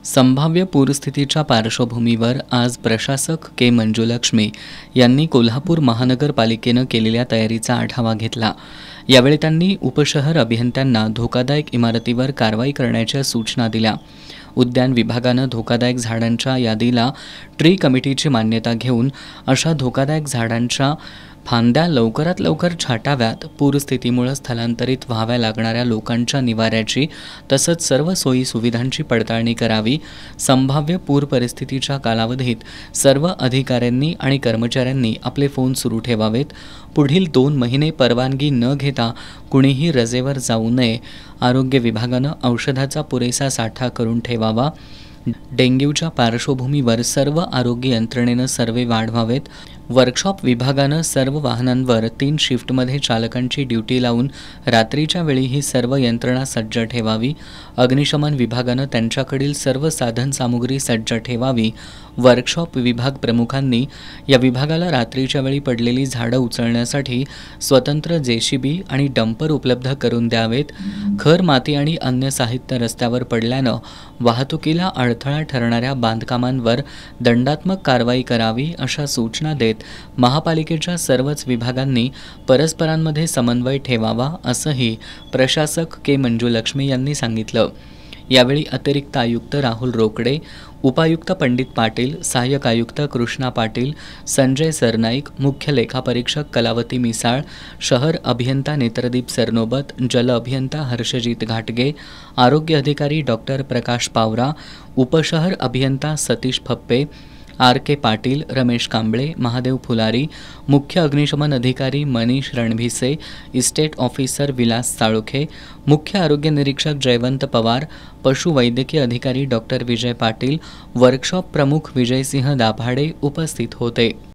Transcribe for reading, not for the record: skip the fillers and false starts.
संभाव्य पूरस्थितीच्या पार्श्वभूमीवर आज प्रशासक के मंजुलक्ष्मी यांनी कोल्हापूर महानगरपालिकेनं केलेल्या तयारीचा आढावा घेतला। यावेळी त्यांनी उपशहर अभियंत्यांना धोकादायक इमारतीवर कारवाई करण्याच्या सूचना दिल्या। उद्यान विभागानं धोकादायक झाडांच्या यादीला ट्री कमिटीची मान्यता घेऊन अशा धोकादायक झाडांच्या फांद्या लवकरात लवकर छाटाव्यात। पूरस्थितीमुळे स्थलांतरित व्हाव्या लागणाऱ्या लोकांच्या निवाऱ्याची तसंच सर्व सोयी सुविधांची पडताळणी करावी। संभाव्य पूर परिस्थितीच्या कालावधीत सर्व अधिकाऱ्यांनी आणि कर्मचाऱ्यांनी आपले फोन सुरू ठेवावेत। पुढील 2 महिने परवानगी न घेता कुणीही रजेवर जाऊ नये। आरोग्य विभागानं औषधाचा पुरेसा साठा करून ठेवावा। डेंग्यूच्या पार्श्वभूमीवर सर्व आरोग्य यंत्रणेनं सर्वे वाढवावेत। वर्कशॉप विभागानं सर्व वाहनांवर 3 शिफ्टमध्ये चालकांची ड्युटी लावून रात्रीच्या वेळी ही सर्व यंत्रणा सज्ज ठेवावी। अग्निशमन विभागानं त्यांच्याकडील सर्व साधनसामुग्री सज्ज ठेवावी। वर्कशॉप विभाग प्रमुखांनी या विभागाला रात्रीच्या वेळी पडलेली झाडं उचलण्यासाठी स्वतंत्र JCB आणि डंपर उपलब्ध करून द्यावेत। खर, माती आणि अन्य साहित्य रस्त्यावर पडल्यानं वाहतुकीला अडथळा ठरणाऱ्या बांधकामांवर दंडात्मक कारवाई करावी अशा सूचना देत महापालिकेच्या सर्वच विभागांनी परस्परांमध्ये समन्वय ठेवावा असंही प्रशासक के मंजुलक्ष्मी यांनी सांगितलं। यावेळी अतिरिक्त आयुक्त राहुल रोकडे, उपायुक्त पंडित पाटील, सहाय्यक आयुक्त कृष्णा पाटील, संजय सरनाईक, मुख्य लेखापरीक्षक कलावती मिसाळ, शहर अभियंता नेत्रदीप सरनोबत, जल अभियंता हर्षजित घाटगे, आरोग्य अधिकारी डॉक्टर प्रकाश पावरा, उपशहर अभियंता सतीश फप्पे, RK पाटील, रमेश कांबळे, महादेव फुलारी, मुख्य अग्निशमन अधिकारी मनीष रणभिसे, इस्टेट ऑफिसर विलास साळुखे, मुख्य आरोग्य निरीक्षक जयवंत पवार, पशुवैद्यकीय अधिकारी डॉक्टर विजय पाटील, वर्कशॉप प्रमुख विजयसिंह दाभाडे उपस्थित होते।